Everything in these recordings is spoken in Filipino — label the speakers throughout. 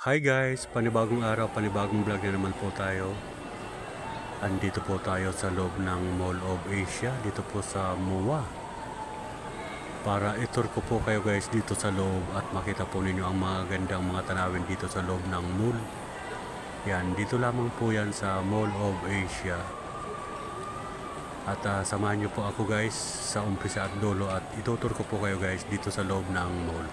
Speaker 1: Hi guys! Panibagong araw, panibagong vlog na naman po tayo. Andito po tayo sa loob ng Mall of Asia, dito po sa MOA. Para i-tour ko po kayo guys dito sa loob at makita po ninyo ang mga gandang mga tanawin dito sa loob ng mall. Yan, dito lamang po yan sa Mall of Asia. At samahan nyo po ako guys sa umpisa at dulo at itutur ko po kayo guys dito sa loob ng mall.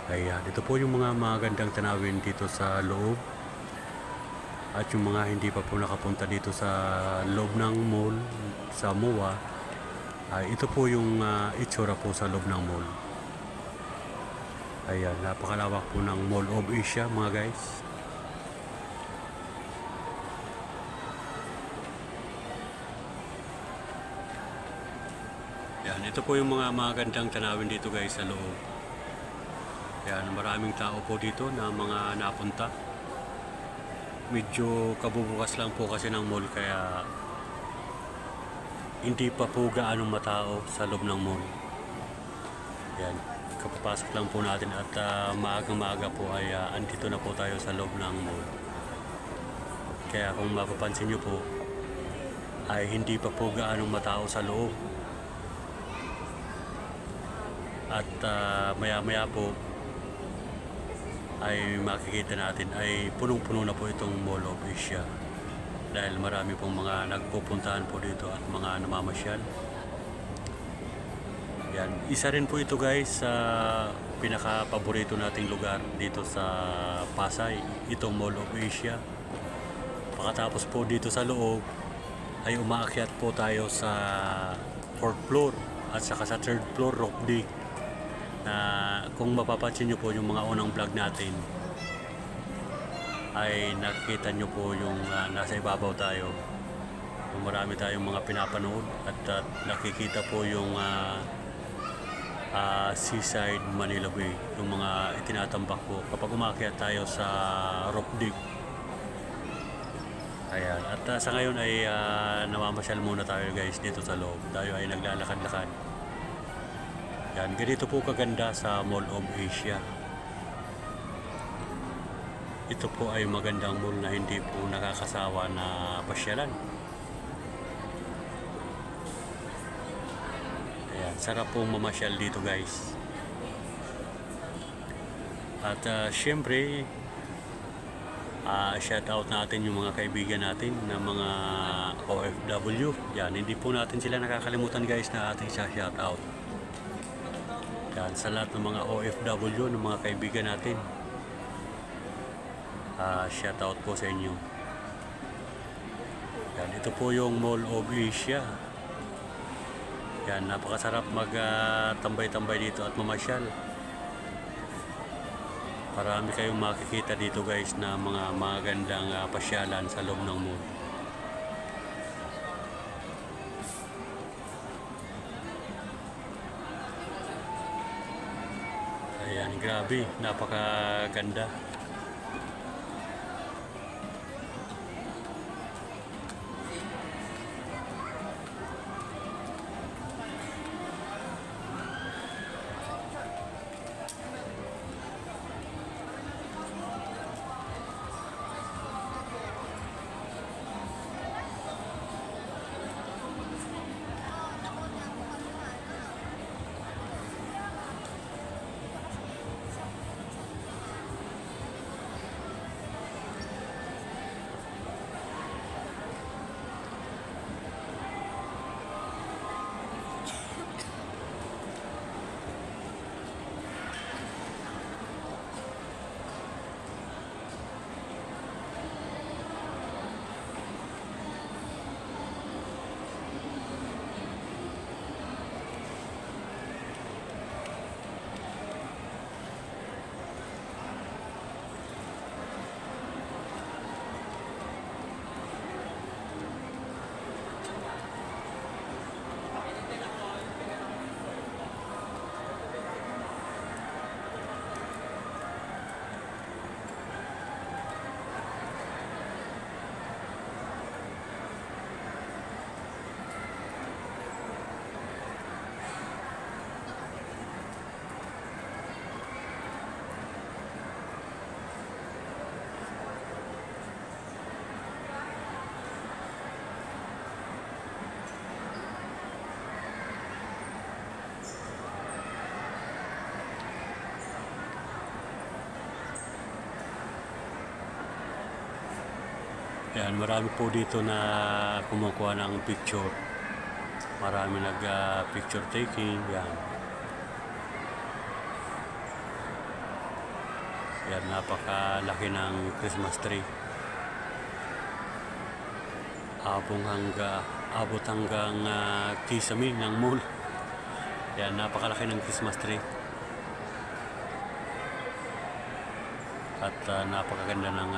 Speaker 1: Ayan, ito po yung mga magandang tanawin dito sa loob. At yung mga hindi pa po nakapunta dito sa loob ng mall, sa MOA, ay ito po yung itsura po sa loob ng mall. Ayan, napakalawak po ng Mall of Asia mga guys. Ayan, ito po yung mga magandang tanawin dito guys sa loob. Yan, maraming tao po dito na mga napunta. Medyo kabubukas lang po kasi ng mall kaya hindi pa po gaanong matao sa loob ng mall. Yan, kapapasok lang po natin at maaga po ay andito na po tayo sa loob ng mall. Kaya kung mapapansin nyo po ay hindi pa po gaanong matao sa loob. At maya po ay makikita natin ay punong-puno na po itong Mall of Asia dahil marami pong mga nagpupuntahan po dito at mga namamasyal. Yan, isa rin po ito guys sa pinaka-paborito nating lugar dito sa Pasay, itong Mall of Asia. Pagkatapos po dito sa loob ay umaakyat po tayo sa 4th floor at saka sa 3rd floor rock dig. Kung mapapansin nyo po yung mga unang vlog natin ay nakikita nyo po yung nasa ibabaw tayo, yung marami tayong mga pinapanood at nakikita po yung Seaside Manila Bay, yung mga itinatambak po kapag umakyat tayo sa rock dig. Ayan, at sa ngayon ay namamasyal muna tayo guys dito sa loob. Tayo ay naglalakad-lakad. Yan, ganito po kaganda sa Mall of Asia. Ito po ay magandang mall na hindi po nakakasawa na pasyalan. Ayan, sarap pong mamasyal dito guys. At syempre, shout out natin yung mga kaibigan natin na mga OFW. Yan, hindi po natin sila nakakalimutan guys na ating shout out. Yan, sa lahat ng mga OFW, ng mga kaibigan natin, shout out po sa inyo. Yan, ito po yung Mall of Asia. Yan, napakasarap mag-tambay-tambay dito at mamasyal. Marami kayong makikita dito guys na mga magandang pasyalan sa loob ng mall. Ayan, grabe, napakaganda. Yan, marami po dito na kumukuha ng picture. Marami picture taking. Yan. Yan, napakalaki ng Christmas tree. Abot hanggang kisame ng mall. Yan, napakalaki ng Christmas tree. At napakaganda ng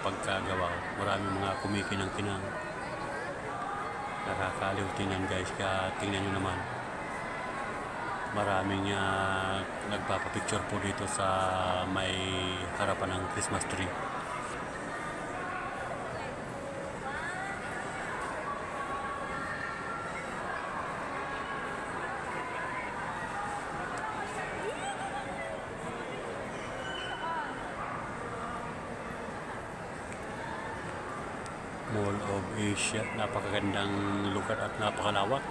Speaker 1: pagkagawa. Maraming mga kumikinang-kinang. Nakakaliw tingnan guys. Kaya tingnan nyo naman. Maraming nagpapapicture po dito sa may harapan ng Christmas tree. Mall of Asia, napakagandang lugar at napakalawak.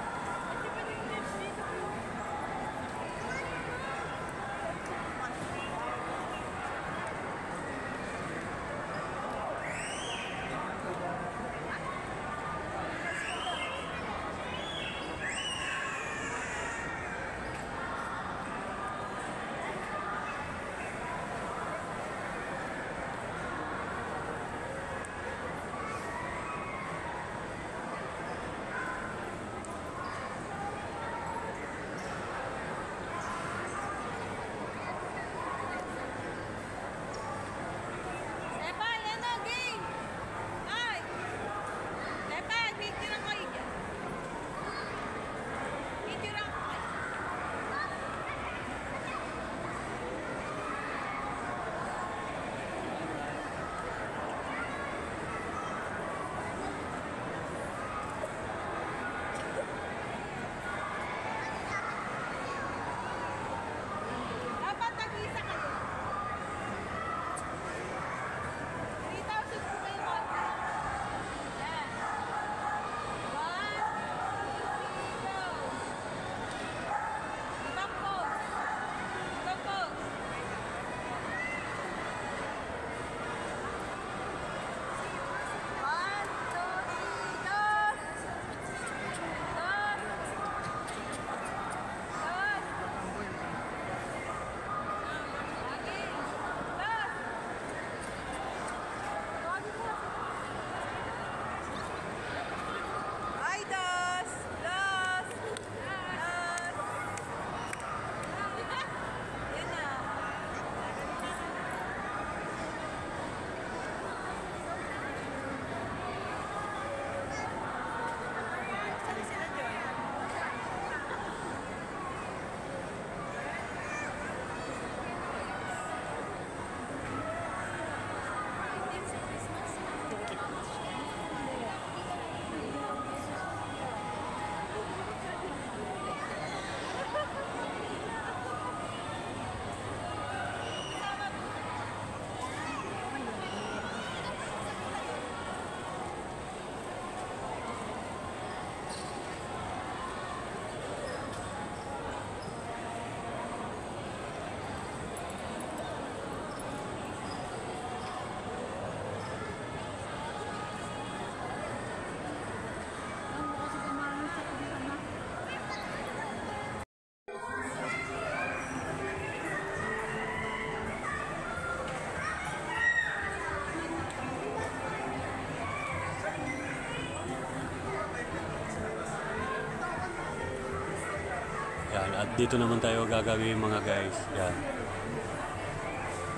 Speaker 1: Yan, at dito naman tayo gagawin mga guys. Yan.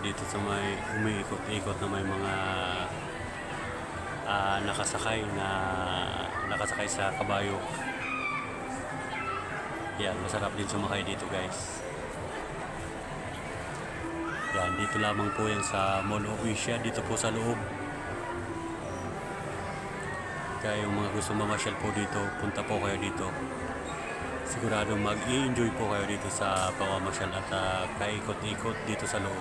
Speaker 1: Dito sa may umiikot-ikot na may mga nakasakay sa kabayo. Yan, masarap din sumakay dito guys. Yan, dito lamang po yan sa Mall of Asia, dito po sa loob. Kaya yung mga gusto mamasyal po dito, punta po kayo dito. Sigurado mag-i-enjoy po kayo dito sa pamamasyal at kaikot-ikot dito sa loob.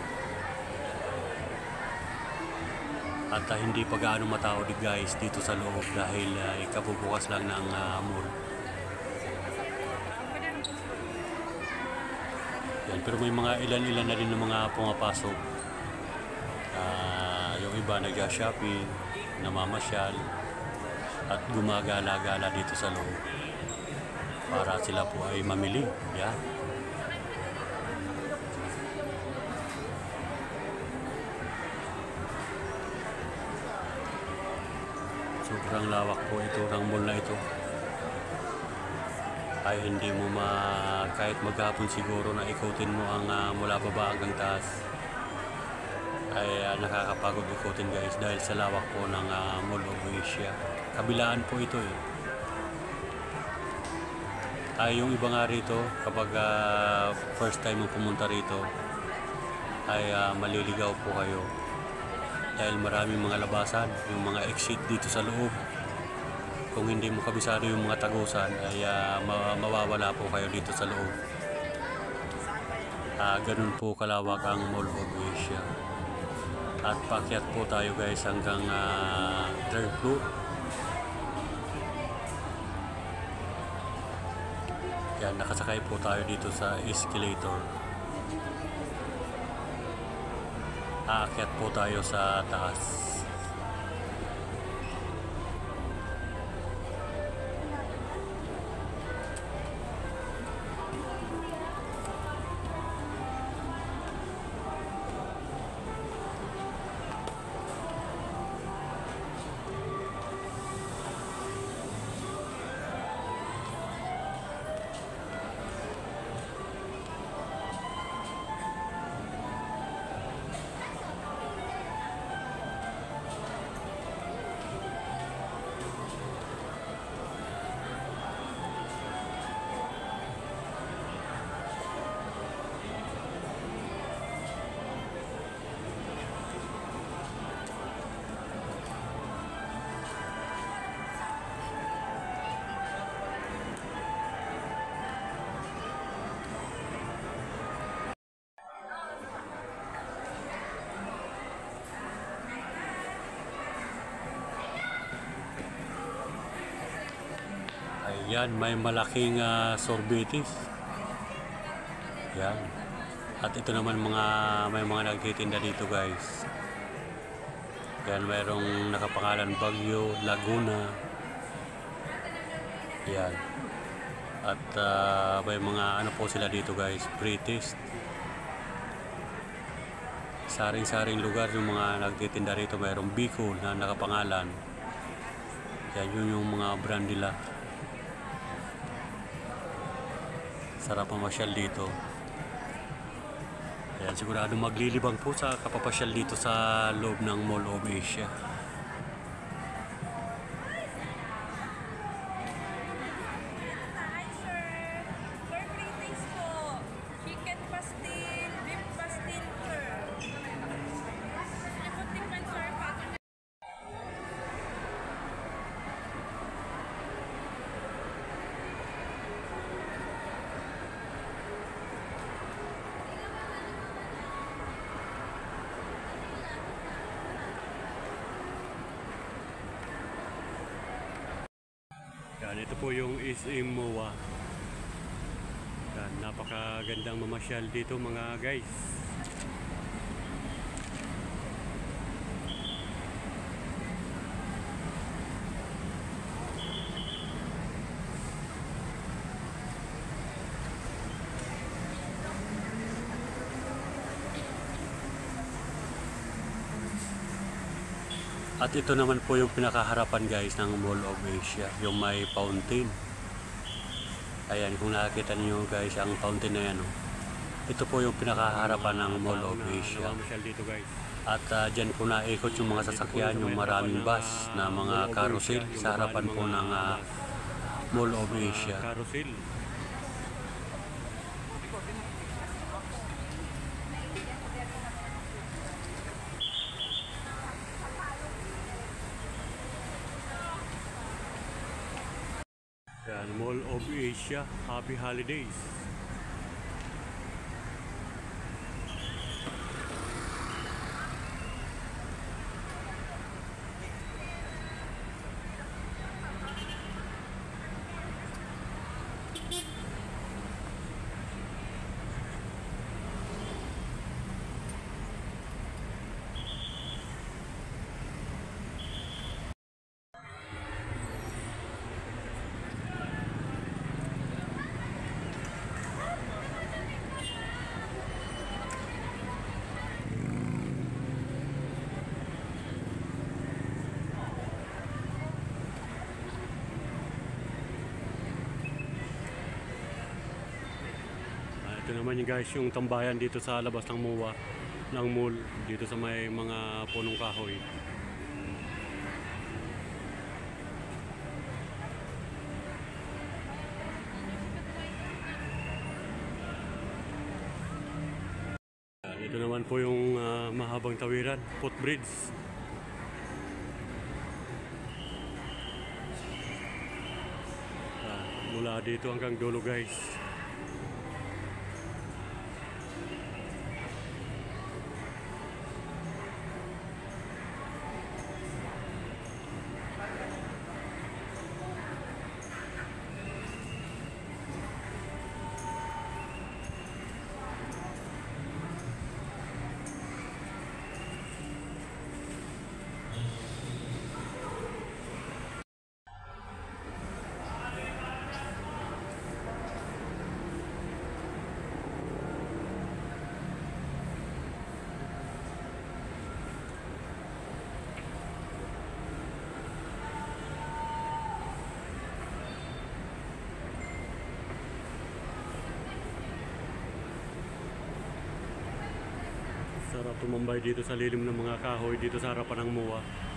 Speaker 1: At hindi pa gaano matao guys dito sa loob dahil ikabubukas lang ng mall. Yan, pero may mga ilan-ilan na rin ng mga pumapasok. Yung iba nag-shopping, namamasyal, at gumagala-gala dito sa loob para sila po ay mamili. Yan. Sobrang lawak po ito ng mall na ito. Ay hindi mo kahit maghapon siguro na ikutin mo ang mula baba hanggang taas ay nakakapagod ikutin guys dahil sa lawak po ng Mall of Asia. Kabilaan po ito eh. Yung iba nga rito kapag first time mo pumunta rito ay maliligaw po kayo dahil maraming mga labasan, yung mga exit dito sa loob. Kung hindi mo kabisado yung mga tagusan ay mawawala po kayo dito sa loob. Ganun po kalawak ang Mall of Asia. At paakyat po tayo guys hanggang third floor. Yan, nakasakay po tayo dito sa escalator. Aakyat po tayo sa taas. Yan, may malaking sorbetes. Yan. At ito naman may mga nagtitinda dito guys. Yan, mayroong nakapangalan Baguio, Laguna. Yan. At may mga ano po sila dito guys, British. Saring-saring lugar yung mga nagtitinda rito. Mayroong Bicol na nakapangalan. Yan, yun yung mga brand nila. Sarap mamasyal dito. Ayan, sigurado maglilibang po sa kapapasyal dito sa loob ng Mall of Asia.
Speaker 2: Hi sir, for free taste po. Chicken pastil, beef pastil sir. Ipot tikman sir, pato.
Speaker 1: Yan, ito po yung SM MOA. Yan, napakagandang mamasyal dito mga guys. At ito naman po yung pinakaharapan guys ng Mall of Asia, yung may fountain. Ayan, kung nakikita niyo guys ang fountain na yan, oh. Ito po yung pinakaharapan ng Mall of Asia. At dyan po naikot yung mga sasakyan, yung maraming bus na mga carousel sa harapan po ng Mall of Asia. Yan, Mall of Asia, Happy Holidays. Ito naman yung guys, yung tambayan dito sa labas ng MOA, ng mall, dito sa may mga punong kahoy. Ito naman po yung mahabang tawiran, footbridge. Mula dito hanggang dulo guys. Sarap tumambay dito sa lilim ng mga kahoy dito sa harapan ng MOA.